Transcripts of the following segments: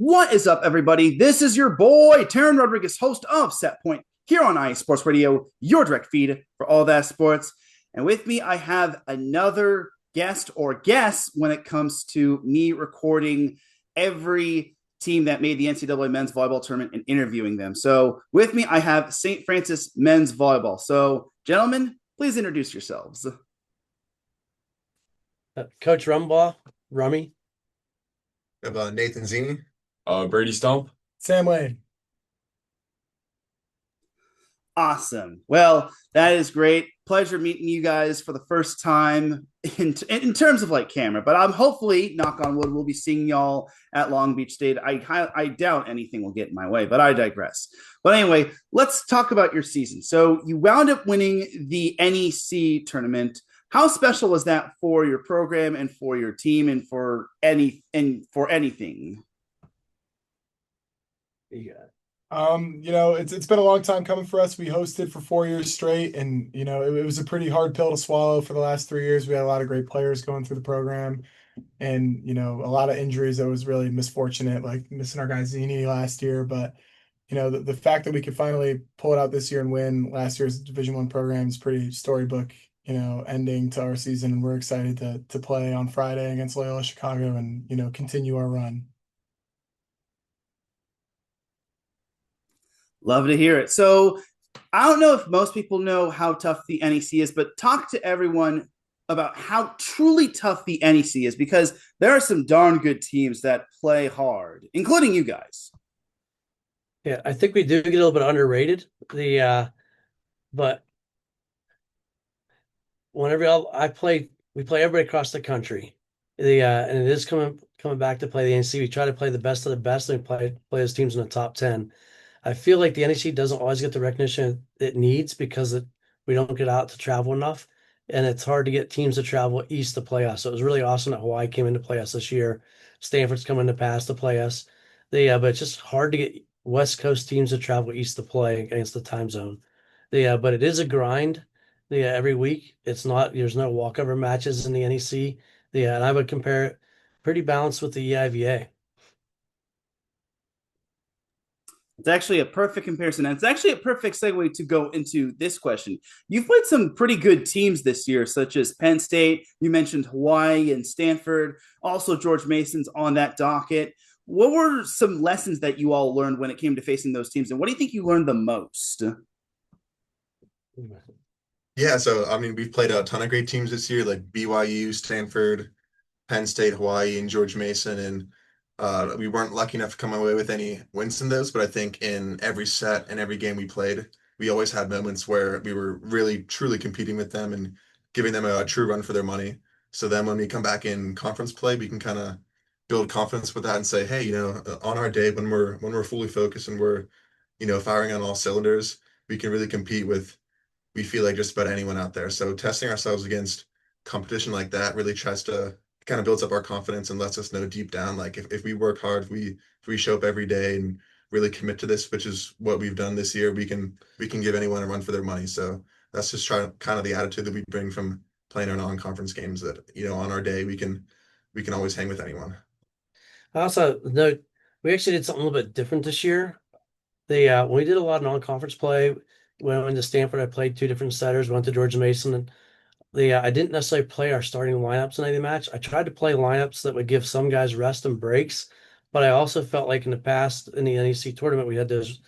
What is up, everybody? This is your boy, Teran Rodriguez, host of Set Point here on OATIZ Sports Radio, your direct feed for all that sports. And with me, I have another guest or guest when it comes to me recording every team that made the NCAA men's volleyball tournament and interviewing them. So with me, I have St. Francis men's volleyball. So, gentlemen, please introduce yourselves. Coach Rumbaugh, Rummy. We have Nathan Zini. Brady, Stump. Sam Wade. Awesome. Well, that is great. Pleasure meeting you guys for the first time in terms of like camera, but I'm hopefully, knock on wood, we'll be seeing y'all at Long Beach State. I doubt anything will get in my way, but I digress. But anyway, let's talk about your season. So you wound up winning the NEC tournament. How special was that for your program and for your team and for anything? Yeah. It's been a long time coming for us. We hosted for 4 years straight, and it was a pretty hard pill to swallow for the last 3 years. We had a lot of great players going through the program, and a lot of injuries that was really misfortunate, like missing our guy Zini last year. But the fact that we could finally pull it out this year and win last year's Division I program is pretty storybook, ending to our season, and we're excited to play on Friday against Loyola Chicago and continue our run. Love to hear it. So I don't know if most people know how tough the NEC is, but talk to everyone about how truly tough the NEC is, because there are some darn good teams that play hard, including you guys. Yeah, I think we do get a little bit underrated. But whenever we play everybody across the country. And it is coming back to play the NEC. We try to play the best of the best and play those teams in the top 10. I feel like the NEC doesn't always get the recognition it needs because we don't get out to travel enough, and it's hard to get teams to travel east to play us. So it was really awesome that Hawaii came in to play us this year. Stanford's coming to pass to play us. But it's just hard to get West Coast teams to travel east to play against the time zone. But it is a grind. Every week. There's no walkover matches in the NEC. And I would compare it pretty balanced with the EIVA. It's actually a perfect comparison. And it's actually a perfect segue to go into this question. You've played some pretty good teams this year, such as Penn State. You mentioned Hawaii and Stanford. Also, George Mason's on that docket. What were some lessons that you all learned when it came to facing those teams? And what do you think you learned the most? Yeah, so we've played a ton of great teams this year, like BYU, Stanford, Penn State, Hawaii, and George Mason, and we weren't lucky enough to come away with any wins in those, but I think in every set and every game we played, we always had moments where we were really, truly competing with them and giving them a true run for their money. So then when we come back in conference play, we can kind of build confidence with that and say, hey, on our day when we're fully focused and we're, firing on all cylinders, we can really compete with, we feel like just about anyone out there. So testing ourselves against competition like that really tries to kind of builds up our confidence and lets us know deep down, like if we work hard, if we show up every day and really commit to this, which is what we've done this year, we can give anyone a run for their money. So that's just kind of the attitude that we bring from playing our non-conference games, that on our day we can always hang with anyone. I also note we actually did something a little bit different this year. When we did a lot of non-conference play, when I went to Stanford, I played two different setters, went to George Mason, and I didn't necessarily play our starting lineups in any match. I tried to play lineups that would give some guys rest and breaks, but I also felt like in the past in the NEC tournament we had those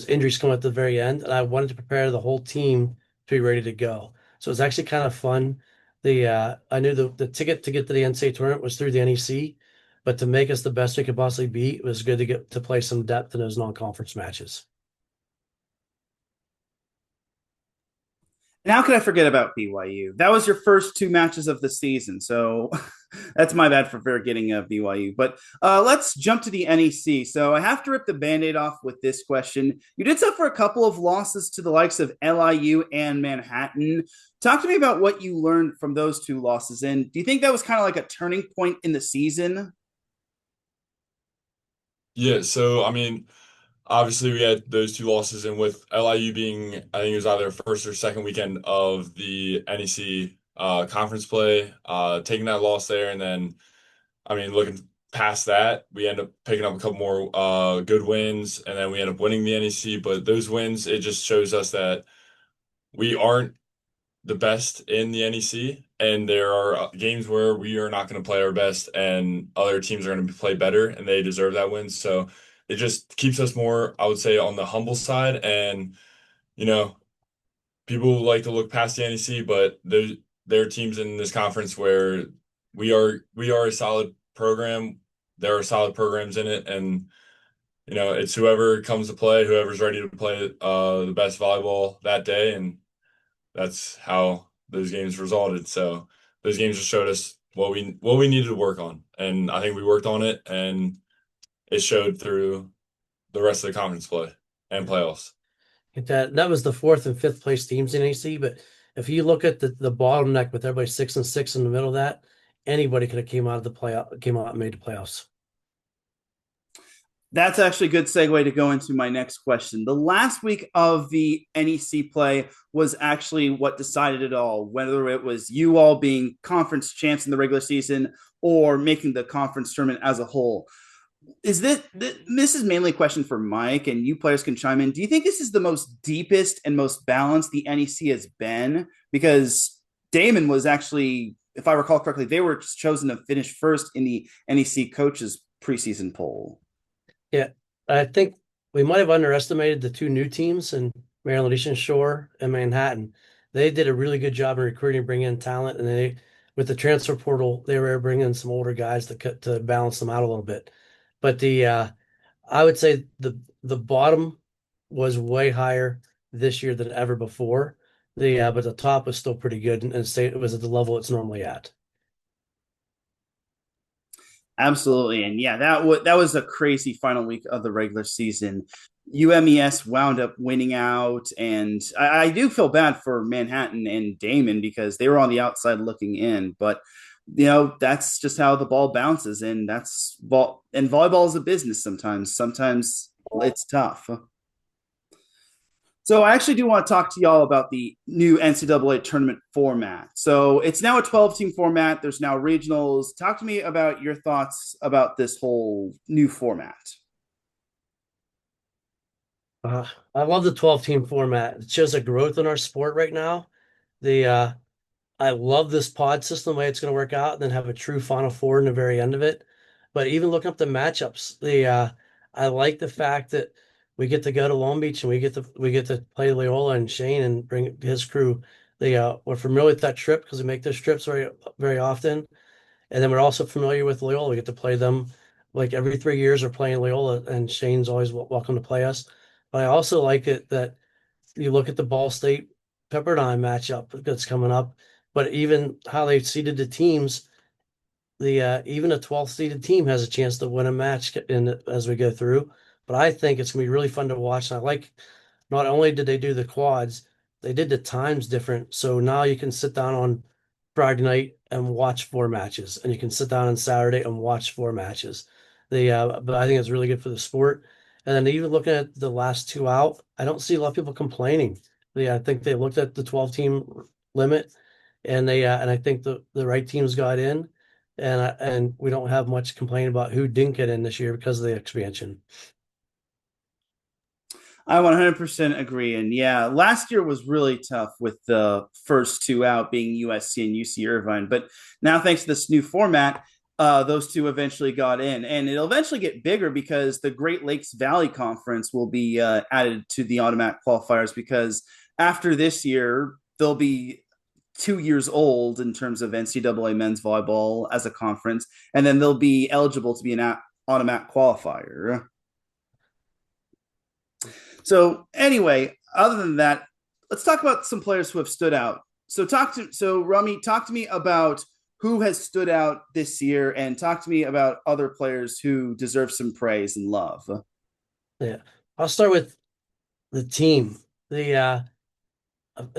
injuries come at the very end, and I wanted to prepare the whole team to be ready to go. So it was actually kind of fun. I knew the ticket to get to the NCAA tournament was through the NEC, but to make us the best we could possibly be, it was good to get to play some depth in those non-conference matches. And how could I forget about BYU? That was your first two matches of the season, so that's my bad for forgetting BYU. But let's jump to the NEC. So I have to rip the Band-Aid off with this question. You did suffer a couple of losses to the likes of LIU and Manhattan. Talk to me about what you learned from those two losses, and do you think that was kind of like a turning point in the season? Yeah, so obviously we had those two losses, and with LIU being, I think it was either first or second weekend of the NEC conference play, taking that loss there, and then looking past that, we end up picking up a couple more good wins, and then we end up winning the NEC. But those wins, it just shows us that we aren't the best in the NEC, and there are games where we are not going to play our best, and other teams are going to play better, and they deserve that win. So it just keeps us more, I would say, on the humble side. And you know, people like to look past the NEC, but there are teams in this conference where we are a solid program. There are solid programs in it, and it's whoever comes to play, whoever's ready to play the best volleyball that day, and that's how those games resulted. So those games just showed us what we needed to work on, and I think we worked on it, and it showed through the rest of the conference play and playoffs. That was the fourth and fifth place teams in AC, but if you look at the bottleneck with everybody 6-6 in the middle of that, anybody could have came out and made the playoffs. That's actually a good segue to go into my next question. The last week of the NEC play was actually what decided it all, whether it was you all being conference champs in the regular season or making the conference tournament as a whole. This is mainly a question for Mike, and you players can chime in. Do you think this is the most deepest and most balanced the NEC has been? Because Damon was actually, if I recall correctly, they were chosen to finish first in the NEC coaches preseason poll. Yeah, I think we might have underestimated the two new teams in Maryland Eastern Shore and Manhattan. They did a really good job in recruiting, bringing in talent, and with the transfer portal, they were bringing in some older guys to balance them out a little bit. But I would say the bottom was way higher this year than ever before. But the top was still pretty good, and it was at the level it's normally at. Absolutely. And yeah, that was a crazy final week of the regular season. UMES wound up winning out, and I do feel bad for Manhattan and Damon because they were on the outside looking in. But that's just how the ball bounces, and volleyball is a business sometimes. Sometimes it's tough. So I actually do want to talk to y'all about the new NCAA tournament format. So it's now a 12-team format. There's now regionals. Talk to me about your thoughts about this whole new format. I love the 12-team format. It shows a growth in our sport right now. I love this pod system, the way it's going to work out, and then have a true Final Four in the very end of it. But even looking up the matchups, I like the fact that we get to go to Long Beach and we get to play Loyola and Shane and bring his crew. We're familiar with that trip because we make those trips very, very often, and then we're also familiar with Loyola. We get to play them like every 3 years. We're playing Loyola, and Shane's always welcome to play us. But I also like it that you look at the Ball State Pepperdine matchup that's coming up, but even how they seeded the teams, even a 12th seeded team has a chance to win a match as we go through. But I think it's gonna be really fun to watch. And I like not only did they do the quads, they did the times different. So now you can sit down on Friday night and watch 4 matches, and you can sit down on Saturday and watch 4 matches. But I think it's really good for the sport. And then even looking at the last two out, I don't see a lot of people complaining. I think they looked at the 12-team limit, and I think the right teams got in, and we don't have much complaint about who didn't get in this year because of the expansion. I 100% agree. And yeah, last year was really tough with the first two out being USC and UC Irvine. But now, thanks to this new format, those two eventually got in. And it'll eventually get bigger because the Great Lakes Valley Conference will be added to the automatic qualifiers, because after this year, they'll be 2 years old in terms of NCAA men's volleyball as a conference, and then they'll be eligible to be an automatic qualifier. So anyway, other than that, let's talk about some players who have stood out. So Rummy, talk to me about who has stood out this year, and talk to me about other players who deserve some praise and love. Yeah, I'll start with the team. In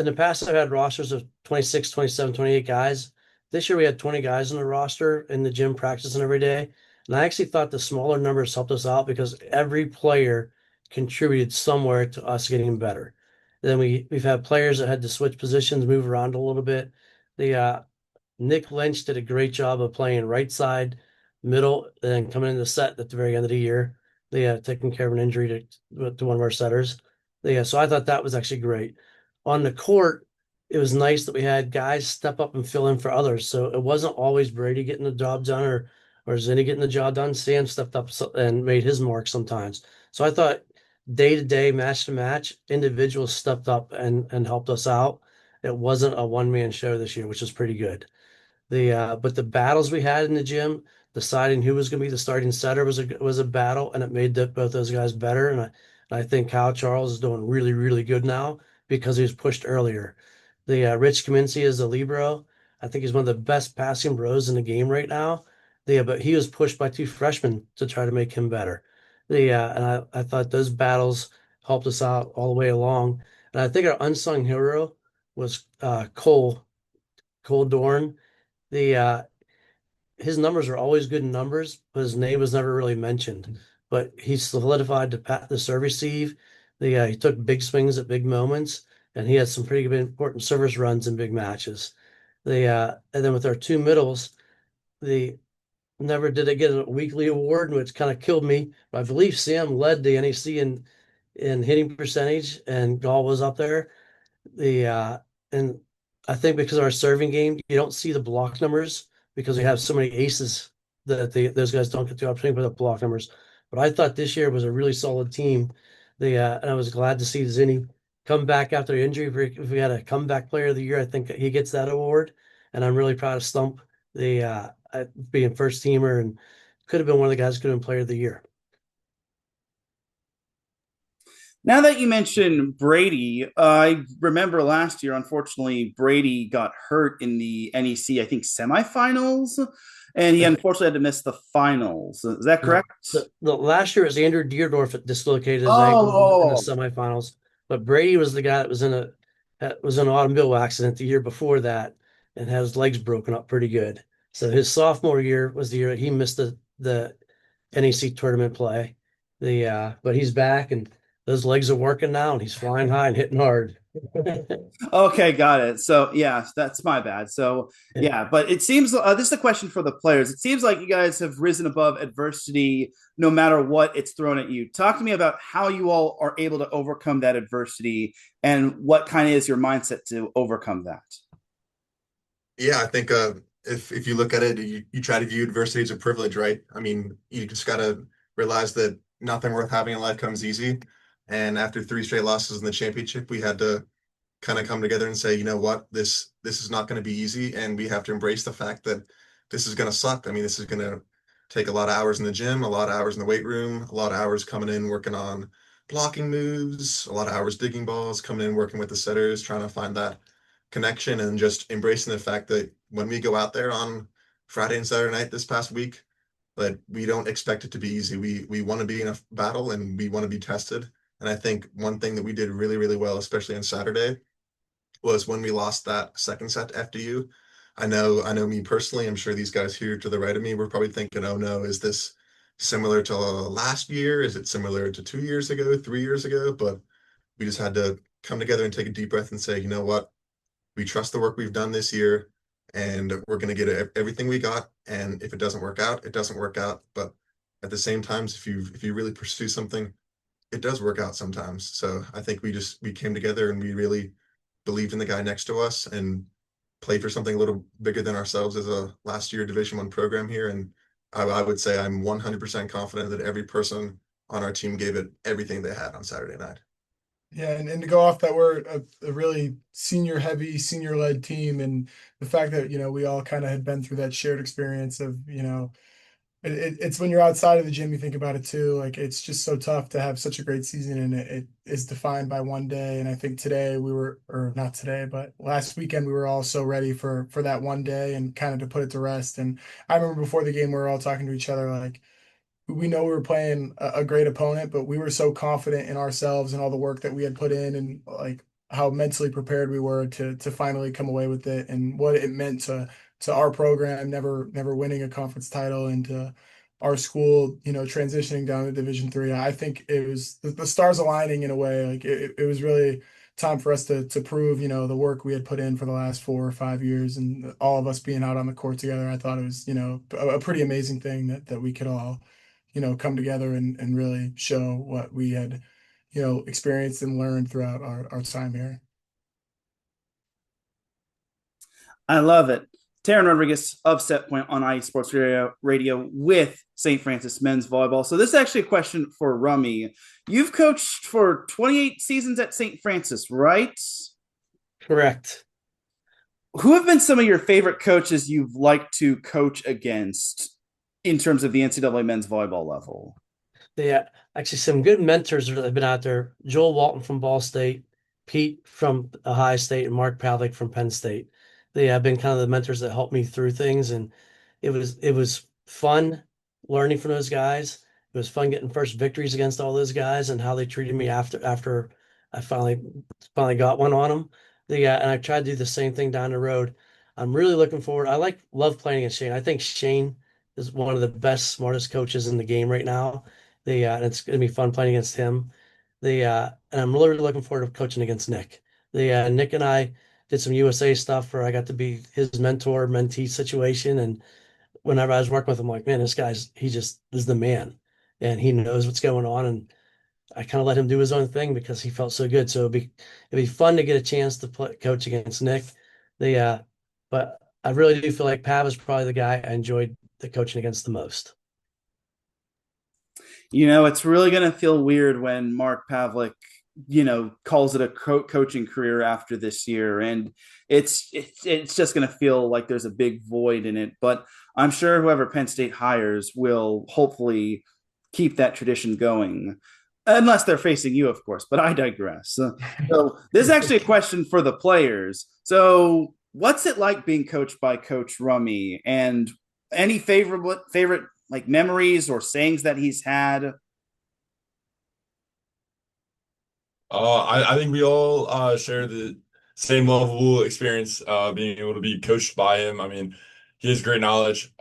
the past, I've had rosters of 26, 27, 28 guys. This year, we had 20 guys in the roster in the gym practicing every day. And I actually thought the smaller numbers helped us out because every player contributed somewhere to us getting better. Then we've had players that had to switch positions, move around a little bit. Nick Lynch did a great job of playing right side middle, and then coming into the set at the very end of the year. They taking care of an injury to one of our setters. So I thought that was actually great. On the court, it was nice that we had guys step up and fill in for others. So it wasn't always Brady getting the job done or Zini getting the job done. Sam stepped up and made his mark sometimes. So I thought day to day, match to match, individuals stepped up and helped us out. It wasn't a one man show this year, which was pretty good. But the battles we had in the gym, deciding who was going to be the starting setter was a battle, and it made both those guys better. And I think Kyle Charles is doing really really good now because he was pushed earlier. The Rich Kaminsky is the libero. I think he's one of the best passing bros in the game right now. But he was pushed by two freshmen to try to make him better. And I thought those battles helped us out all the way along. And I think our unsung hero was Cole Dorn. The His numbers are always good in numbers, but his name was never really mentioned. But he solidified the serve receive. He took big swings at big moments, and he had some pretty good important service runs in big matches. And then with our two middles, the never did they get a weekly award, which kind of killed me. But I believe Sam led the NEC in hitting percentage, and Gall was up there. The And I think because of our serving game, you don't see the block numbers because we have so many aces that those guys don't get the opportunity for the block numbers. But I thought this year was a really solid team. And I was glad to see Zinni come back after injury. If we had a comeback player of the year, I think he gets that award. And I'm really proud of Stump, being first teamer, and could have been one of the guys who could have been player of the year. Now that you mentioned Brady, I remember last year, unfortunately, Brady got hurt in the NEC, I think, semifinals, and he unfortunately had to miss the finals. Is that correct? The last year it was Andrew Deerdorf that dislocated his Oh, ankle in the semifinals, but Brady was the guy that was in an automobile accident the year before that and had his legs broken up pretty good. So his sophomore year was the year he missed the NEC tournament play. But he's back and those legs are working now, and he's flying high and hitting hard. okay, got it. So, yeah, that's my bad. So, yeah, but it seems this is a question for the players. It seems like you guys have risen above adversity no matter what it's thrown at you. Talk to me about how you all are able to overcome that adversity and what kind of is your mindset to overcome that. Yeah, I think if you look at it, you try to view adversity as a privilege, right? I mean, you just got to realize that nothing worth having in life comes easy. And after 3 straight losses in the championship, we had to kind of come together and say, you know what, this is not going to be easy, and we have to embrace the fact that this is going to suck. I mean, this is going to take a lot of hours in the gym, a lot of hours in the weight room, a lot of hours coming in working on blocking moves, a lot of hours digging balls, coming in working with the setters, trying to find that connection, and just embracing the fact that when we go out there on Friday and Saturday night this past week, that we don't expect it to be easy. We want to be in a battle and we want to be tested. And I think one thing that we did really, really well, especially on Saturday, was when we lost that second set to FDU. I know me personally, I'm sure these guys here to the right of me were probably thinking, oh no, is this similar to last year? Is it similar to 2 years ago, 3 years ago? But we just had to come together and take a deep breath and say, you know what? We trust the work we've done this year, and we're going to get everything we got. And if it doesn't work out, it doesn't work out. But at the same time, if you really pursue something, it does work out sometimes. So I think we came together and we really believed in the guy next to us and played for something a little bigger than ourselves as a last year Division I program here. And I would say I'm 100% confident that every person on our team gave it everything they had on Saturday night. Yeah, and to go off that, we're a really senior heavy, senior led team, and the fact that we all kind of had been through that shared experience of it's when you're outside of the gym, you think about it too. Like, it's just so tough to have such a great season, and it is defined by one day. And I think today or not today, but last weekend, we were all so ready for that one day and kind of to put it to rest. And I remember before the game, we were all talking to each other like, we know we were playing a great opponent, but we were so confident in ourselves and all the work that we had put in, and like how mentally prepared we were to finally come away with it, and what it meant to our program, never winning a conference title, and to our school, transitioning down to Division III. I think it was the stars aligning in a way. Like, it was really time for us to prove, the work we had put in for the last 4 or 5 years, and all of us being out on the court together. I thought it was, a pretty amazing thing that we could all, come together and really show what we had, experienced and learned throughout our time here. I love it. Teran Rodriguez of Set Point on IE Sports Radio with St. Francis men's volleyball. So this is actually a question for Rummy. You've coached for 28 seasons at St. Francis, right? Correct. Who have been some of your favorite coaches you've liked to coach against in terms of the NCAA men's volleyball level? Yeah, actually some good mentors that have been out there. Joel Walton from Ball State, Pete from Ohio State, and Mark Pavlik from Penn State. They have been kind of the mentors that helped me through things, and it was fun learning from those guys. It was fun getting first victories against all those guys and how they treated me after I finally got one on them. And I tried to do the same thing down the road. I'm really looking forward. Love playing against Shane. I think Shane is one of the best, smartest coaches in the game right now. And it's gonna be fun playing against him. And I'm really looking forward to coaching against Nick. Nick and I did some USA stuff where I got to be his mentor, mentee situation. And whenever I was working with him, I'm like, man, he just is the man and he knows what's going on. And I kind of let him do his own thing because he felt so good. So it'd be fun to get a chance to coach against Nick. But I really do feel like Pav is probably the guy I enjoyed the coaching against the most. It's really going to feel weird when Mark Pavlik, calls it a coaching career after this year. And it's just going to feel like there's a big void in it. But I'm sure whoever Penn State hires will hopefully keep that tradition going. Unless they're facing you, of course, but I digress. So this is actually a question for the players. So what's it like being coached by Coach Rummy, and any favorite like memories or sayings that he's had? I think we all share the same level of experience being able to be coached by him. I mean, he has great knowledge.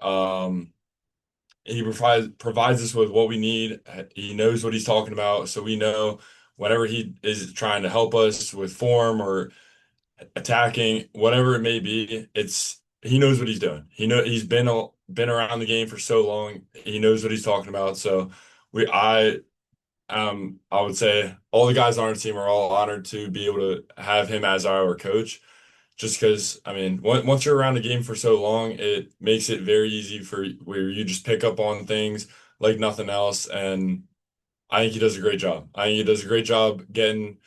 He provides us with what we need. He knows what he's talking about, so we know whenever he is trying to help us with form or attacking, whatever it may be, he knows what he's doing. He's been around the game for so long. He knows what he's talking about. So I would say all the guys on our team are all honored to be able to have him as our coach. Just because, I mean, once you're around the game for so long, it makes it very easy for where you just pick up on things like nothing else. And I think he does a great job. I think he does a great job getting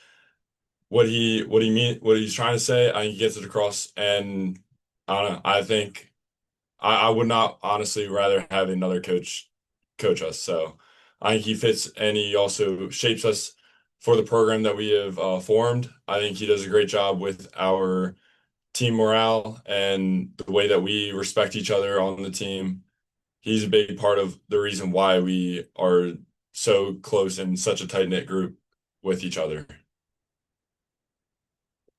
what he's trying to say. I think he gets it across. And I don't know. I think I would not honestly rather have another coach us. So I think he fits, and he also shapes us for the program that we have formed. I think he does a great job with our team morale and the way that we respect each other on the team. He's a big part of the reason why we are so close and such a tight-knit group with each other.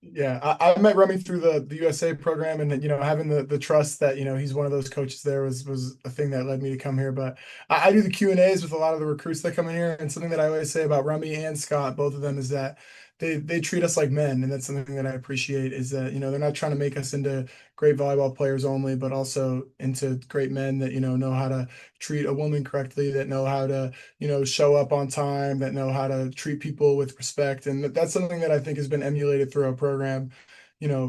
Yeah, I met Rummy through the USA program, and having the trust that he's one of those coaches there was a thing that led me to come here. But I do the Q&As with a lot of the recruits that come in here, and something that I always say about Rummy and Scott, both of them, is that they treat us like men, and that's something that I appreciate. Is that they're not trying to make us into great volleyball players only, but also into great men that know how to treat a woman correctly, that know how to show up on time, that know how to treat people with respect. And that's something that I think has been emulated through our program,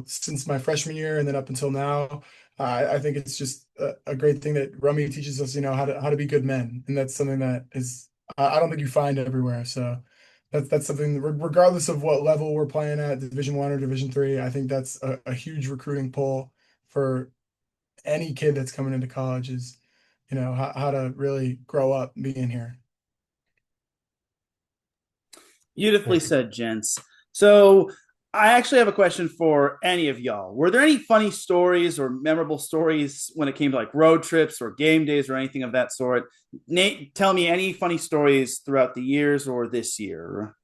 since my freshman year and then up until now. I think it's just a great thing that Rummy teaches us, how to be good men. And that's something that is, I don't think you find everywhere. So that's something, regardless of what level we're playing at, Division I or Division III, I think that's a huge recruiting pull for any kid that's coming into college, is how to really grow up being here. Beautifully said, gents. So I actually have a question for any of y'all. Were there any funny stories or memorable stories when it came to like road trips or game days or anything of that sort? Nate, tell me any funny stories throughout the years or this year.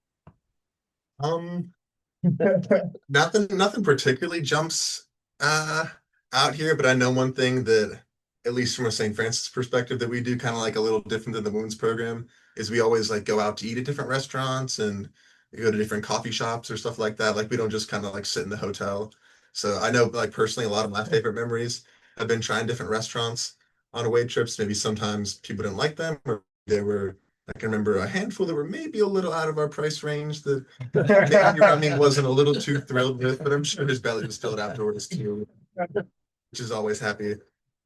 Nothing particularly jumps out here, but I know one thing that, at least from a St. Francis perspective, that we do kind of like a little different than the women's program, is we always like go out to eat at different restaurants, and go to different coffee shops or stuff like that. Like we don't just kind of like sit in the hotel. So I know like personally a lot of my favorite memories have been trying different restaurants on away trips. Maybe sometimes people didn't like them or they were I can remember a handful that were maybe a little out of our price range that maybe Rummy wasn't a little too thrilled with, but I'm sure his belly was filled afterwards too, which is always happy.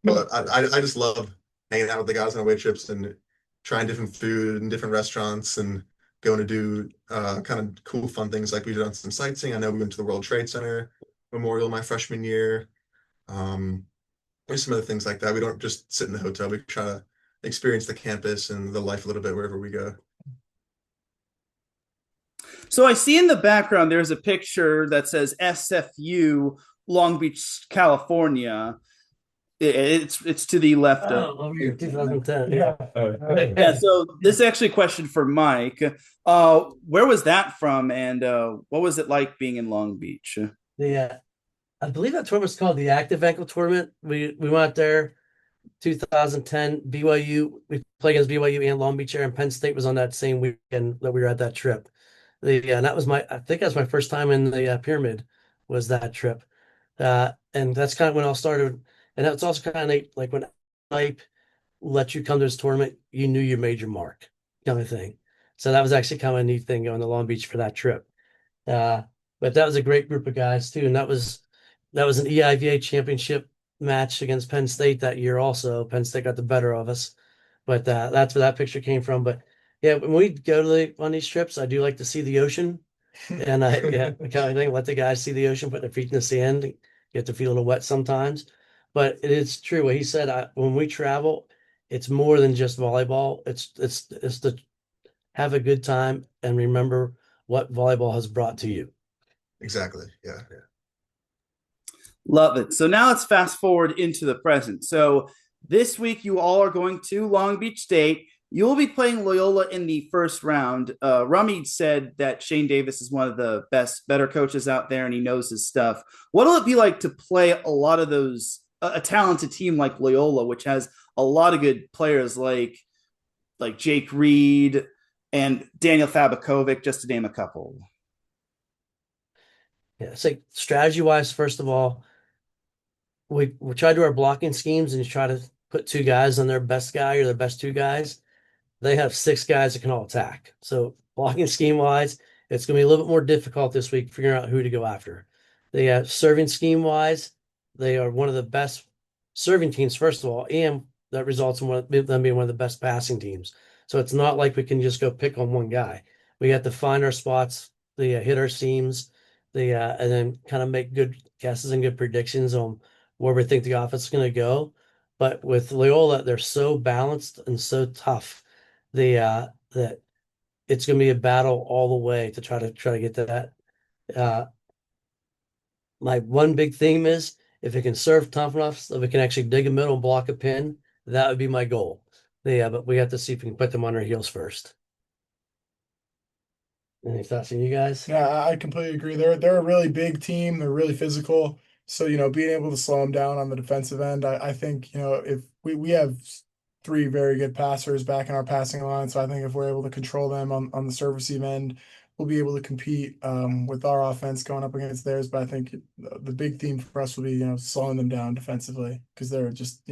But I just love hanging out with the guys on away trips and trying different food and different restaurants and going to do kind of cool, fun things like we did on some sightseeing. I know we went to the World Trade Center Memorial my freshman year. There's some other things like that. We don't just sit in the hotel. We try to experience the campus and the life a little bit wherever we go. So I see in the background there's a picture that says SFU Long Beach, California. It's to the left of. Over here, 2010. Yeah. Yeah, so this is actually a question for Mike. Where was that from, and what was it like being in Long Beach? I believe that tournament was called the Active Ankle Tournament. We went there 2010. BYU, we played against BYU and Long Beach Air, and Penn State was on that same weekend that we were at that trip. And that was I think that was my first time in the pyramid, was that trip. And that's kind of when I started. And that's also kind of like when Hype let you come to this tournament, you knew you made your mark, kind of thing. So that was actually kind of a neat thing going to Long Beach for that trip. But that was a great group of guys too, and that was an EIVA championship match against Penn State that year. Also, Penn State got the better of us, but that's where that picture came from. But yeah, when we go to on these trips, I do like to see the ocean, and I kind of think let the guys see the ocean, put their feet in the sand, get to feel a little wet sometimes. But it is true what he said. When we travel, it's more than just volleyball. It's to have a good time and remember what volleyball has brought to you. Exactly. Yeah. Love it. So now let's fast forward into the present. So this week you all are going to Long Beach State. You'll be playing Loyola in the first round. Rummy said that Shane Davis is one of the better coaches out there, and he knows his stuff. What'll it be like to play a lot of those, a talented team like Loyola, which has a lot of good players like Jake Reed and Daniel Fabakovic, just to name a couple? Yeah, it's like strategy wise, first of all, we try to do our blocking schemes and you try to put two guys on their best guy or their best two guys. They have six guys that can all attack. So blocking scheme wise, it's going to be a little bit more difficult this week figuring out who to go after. They have serving scheme wise, they are one of the best serving teams, first of all, and that results in them being one of the best passing teams. So it's not like we can just go pick on one guy. We have to find our spots, hit our seams, and then kind of make good guesses and good predictions on where we think the offense is going to go. But with Loyola, they're so balanced and so tough, that it's going to be a battle all the way to try to get to that. My one big theme is if it can serve tough enough so we can actually dig a middle and block a pin, that would be my goal. But we have to see if we can put them on our heels first. Any thoughts on you guys? Yeah, I completely agree. They're a really big team. They're really physical. So, being able to slow them down on the defensive end, I think, if we have three very good passers back in our passing line. So I think if we're able to control them on the service end, we'll be able to compete with our offense going up against theirs. But I think the big theme for us will be, slowing them down defensively because they're just,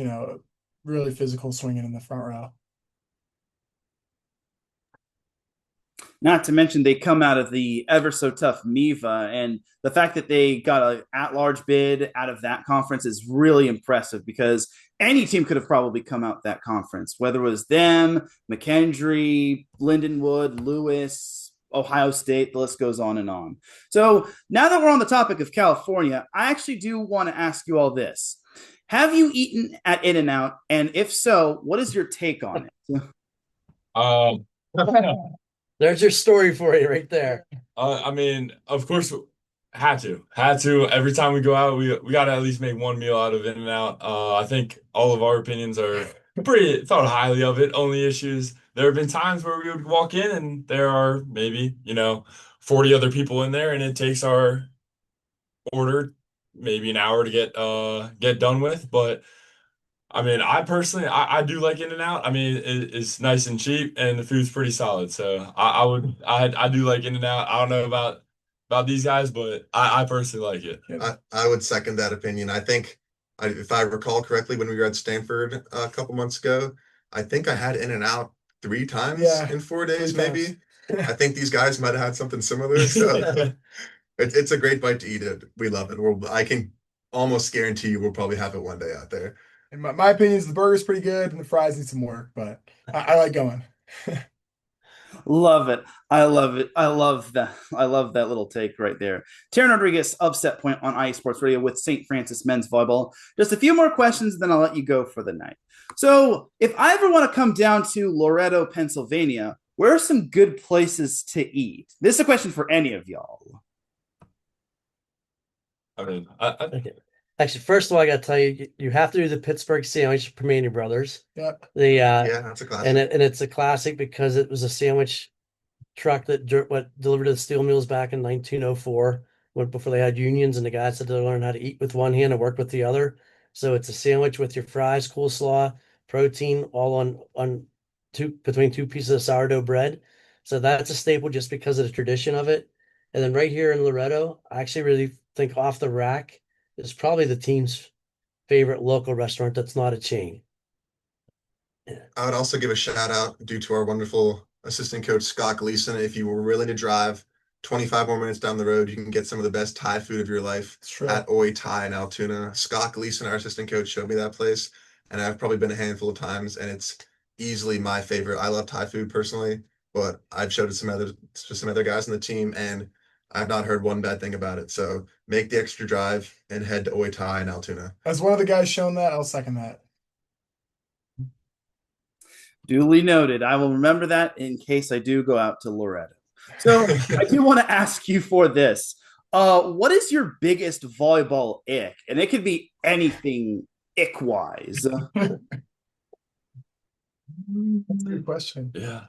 really physical swinging in the front row. Not to mention they come out of the ever so tough MIVA, and the fact that they got an at-large bid out of that conference is really impressive because any team could have probably come out that conference, whether it was them, McKendree, Lindenwood, Lewis, Ohio State, the list goes on and on. So now that we're on the topic of California, I actually do want to ask you all this. Have you eaten at In-N-Out? And if so, what is your take on it? There's your story for you right there. I mean, of course, had to. Every time we go out, we got to at least make one meal out of In-N-Out. I think all of our opinions are pretty thought highly of it. Only issues. There have been times where we would walk in and there are maybe, 40 other people in there, and it takes our order maybe an hour to get done with. But I mean, I personally, I do like In-N-Out. I mean, it's nice and cheap, and the food's pretty solid. So I do like In-N-Out. I don't know about these guys, but I personally like it. I would second that opinion. I think, if I recall correctly, when we were at Stanford a couple months ago, I think I had In-N-Out 3 times Yeah, in 4 days, 3 times. maybe. I think these guys might have had something similar. So it's a great bite to eat it. We love it. I can almost guarantee you we'll probably have it one day out there. In my opinion, is the burger's pretty good and the fries need some work, but I like going. Love it. I love it. I love that. I love that little take right there. Teran Rodriguez, upset point on IE Sports Radio with St. Francis men's volleyball. Just a few more questions, then I'll let you go for the night. So, if I ever want to come down to Loretto, Pennsylvania, where are some good places to eat? This is a question for any of y'all. I mean, Okay. Actually, first of all, I got to tell you, you have to do the Pittsburgh sandwich from Manny Brothers. Yep. Yeah, that's a classic. And it's a classic because it was a sandwich truck that delivered to the steel mills back in 1904, before they had unions, and the guys had to learn how to eat with one hand and work with the other. So it's a sandwich with your fries, coleslaw, protein, all on between 2 pieces of sourdough bread. So that's a staple just because of the tradition of it. And then right here in Loretto, I actually really think Off the Rack is probably the team's favorite local restaurant that's not a chain. I would also give a shout out due to our wonderful assistant coach, Scott Gleason. If you were willing to drive 25 more minutes down the road, you can get some of the best Thai food of your life at OATIZ in Altoona. Scott Gleason, our assistant coach, showed me that place, and I've probably been a handful of times, and it's easily my favorite. I love Thai food personally, but I've showed it to some other guys on the team, and I've not heard one bad thing about it. So make the extra drive and head to OATIZ in Altoona. As one of the guys shown that, I'll second that. Duly noted. I will remember that in case I do go out to Loretto. So I do want to ask you for this. What is your biggest volleyball ick? And it could be anything ick-wise. That's a good question. yeah. I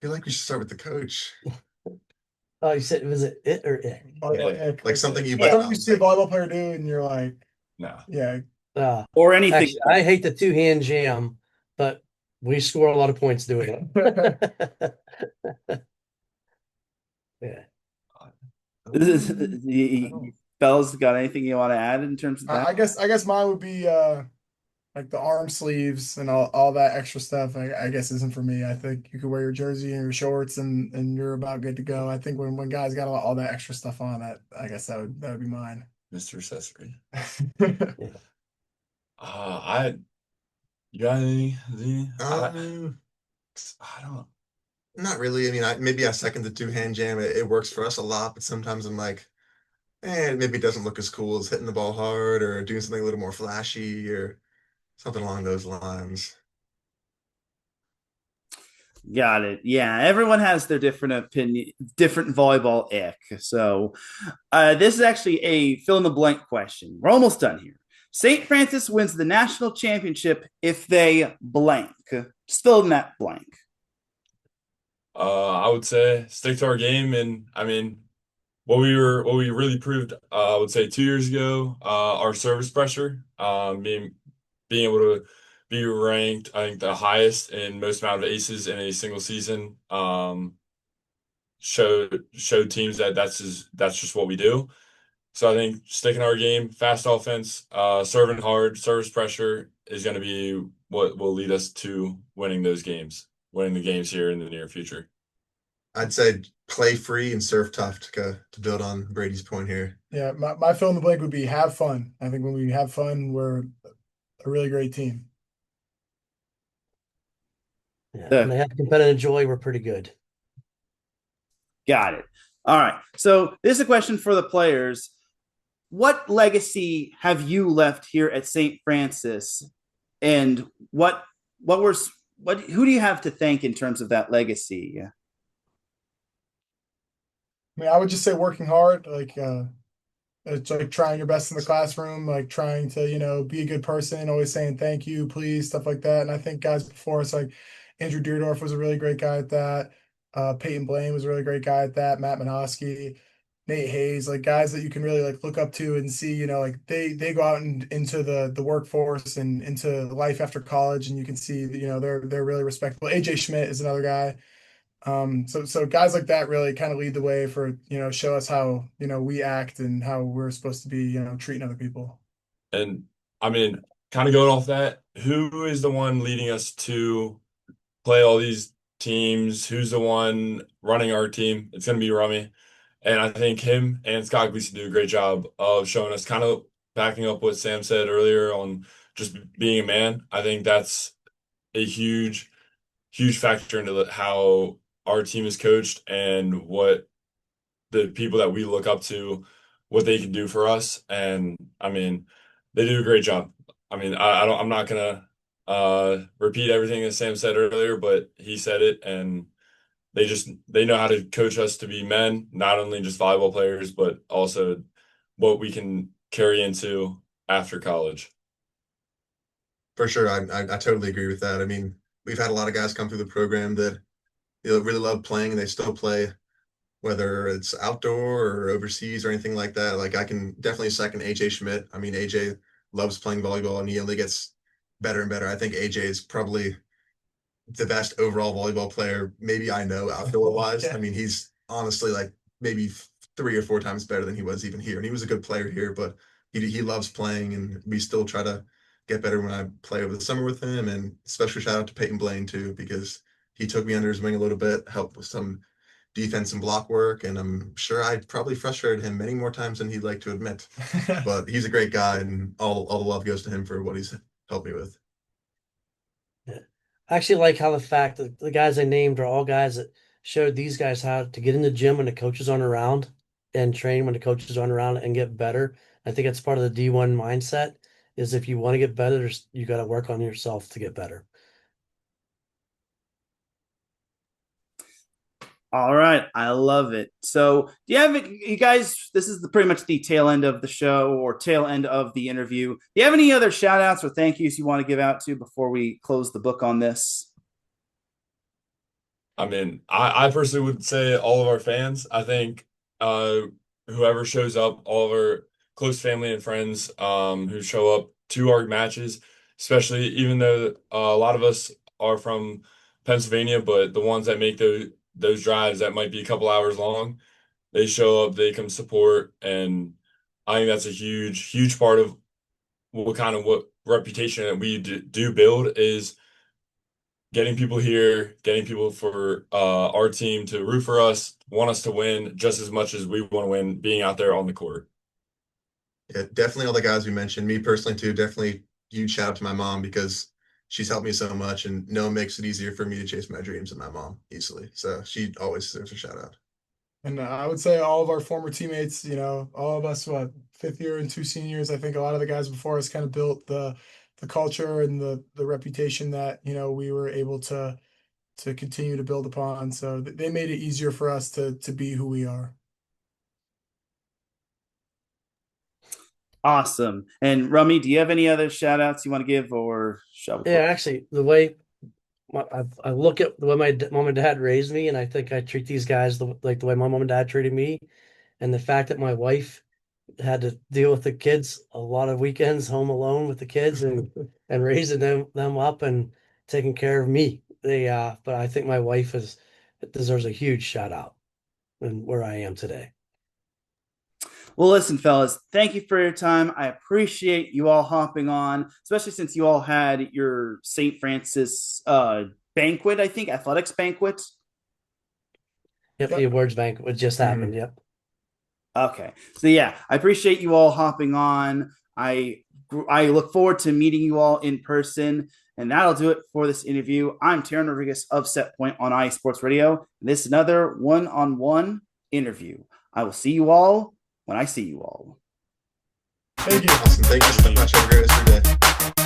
feel like we should start with the coach. Oh, you said, was it or ick? Like something you Something you see a volleyball player do, and you're like, No. yeah. Or anything. Actually, I hate the 2-hand jam, but we score a lot of points doing it. Yeah. Fellas, got anything you want to add in terms of that? I guess mine would be like the arm sleeves and all that extra stuff. I guess isn't for me. I think you could wear your jersey and your shorts and you're about good to go. I think when guys got all that extra stuff on, that I guess that would be mine. Mr. Accessory. You got any? I don't. Not really. I mean, maybe I second the 2-hand jam. It works for us a lot, but sometimes I'm like, maybe it doesn't look as cool as hitting the ball hard or doing something a little more flashy or something along those lines. Got it. Yeah, everyone has their different opinion, different volleyball ick. So this is actually a fill in the blank question. We're almost done here. St. Francis wins the national championship if they blank. Just fill in that blank. I would say stick to our game, and I mean, what we really proved, I would say 2 years ago, our service pressure, being able to be ranked, I think the highest in most amount of aces in a single season, showed teams that that's just what we do. So I think sticking our game, fast offense, serving hard, service pressure is going to be what will lead us to winning the games here in the near future. I'd say play free and serve tough to build on Brady's point here. Yeah, my fill in the blank would be have fun. I think when we have fun, we're a really great team. Yeah, when they have competitive joy, we're pretty good. Got it. All right. So this is a question for the players. What legacy have you left here at St. Francis, and who do you have to thank in terms of that legacy? I mean, I would just say working hard, it's like trying your best in the classroom, like trying to, be a good person, always saying thank you, please, stuff like that. And I think guys before us, like Andrew Deerdorf was a really great guy at that. Peyton Blaine was a really great guy at that. Matt Minosky. Nate Hayes, like guys that you can really like look up to and see, like they go out and into the workforce and into life after college, and you can see that, they're really respectable. AJ Schmidt is another guy. So guys like that really kind of lead the way for, show us how, we act and how we're supposed to be, treating other people. And I mean, kind of going off that, who is the one leading us to play all these teams? Who's the one running our team? It's going to be Rummy. And I think him and Scott Gleason do a great job of showing us, kind of backing up what Sam said earlier on just being a man. I think that's a huge, huge factor into how our team is coached and what the people that we look up to, what they can do for us. And I mean, they do a great job. I mean, I'm not gonna repeat everything that Sam said earlier, but he said it, and they know how to coach us to be men, not only just volleyball players, but also what we can carry into after college. For sure, I totally agree with that. I mean, we've had a lot of guys come through the program that really love playing, and they still play, whether it's outdoor or overseas or anything like that. Like I can definitely second AJ Schmidt. I mean, AJ loves playing volleyball, and he only gets better and better. I think AJ is probably the best overall volleyball player maybe I know outdoor wise. Yeah. I mean, he's honestly like maybe 3 or 4 times better than he was even here. And he was a good player here, but he loves playing, and we still try to get better when I play over the summer with him. And special shout out to Peyton Blaine too, because he took me under his wing a little bit, helped with some defense and block work, and I'm sure I probably frustrated him many more times than he'd like to admit. But he's a great guy, and all the love goes to him for what he's helped me with. Yeah. I actually like how the fact that the guys I named are all guys that showed these guys how to get in the gym when the coaches aren't around and train when the coaches aren't around and get better. I think that's part of the D1 mindset is if you want to get better, you got to work on yourself to get better. All right, I love it. So, do you have you guys? This is pretty much the tail end of the show or tail end of the interview. Do you have any other shout outs or thank yous you want to give out to before we close the book on this? I mean, I personally would say all of our fans. I think whoever shows up, all of our close family and friends who show up to our matches, especially even though a lot of us are from Pennsylvania, but the ones that make those drives that might be a couple hours long, they show up, they come support, and I think that's a huge, huge part of what reputation that we do build is getting people here, getting people for our team to root for us, want us to win just as much as we want to win, being out there on the court. Yeah, definitely all the guys we mentioned. Me personally too, definitely huge shout out to my mom, because she's helped me so much, and no one makes it easier for me to chase my dreams than my mom easily. So she always deserves a shout out. And I would say all of our former teammates, all of us, fifth year and 2 seniors, I think a lot of the guys before us kind of built the culture and the reputation that, we were able to continue to build upon. So they made it easier for us to be who we are. Awesome. And Rummy, do you have any other shout outs you want to give or shall we? Yeah, actually, the way I look at the way my mom and dad raised me, and I think I treat these guys like the way my mom and dad treated me, and the fact that my wife had to deal with the kids a lot of weekends home alone with the kids and raising them up and taking care of me. But I think my wife deserves a huge shout out and where I am today. Well, listen, fellas, thank you for your time. I appreciate you all hopping on, especially since you all had your St. Francis banquet, I think, athletics banquet. Yep, the awards banquet just happened. Yep. Okay. So yeah, I appreciate you all hopping on. I look forward to meeting you all in person. And that'll do it for this interview. I'm Teran Rodriguez of Set Point on OATIZ Sports Radio. This is another one-on-one interview. I will see you all when I see you all. Thank you. Awesome. Thank you so much. Have a great rest of your day.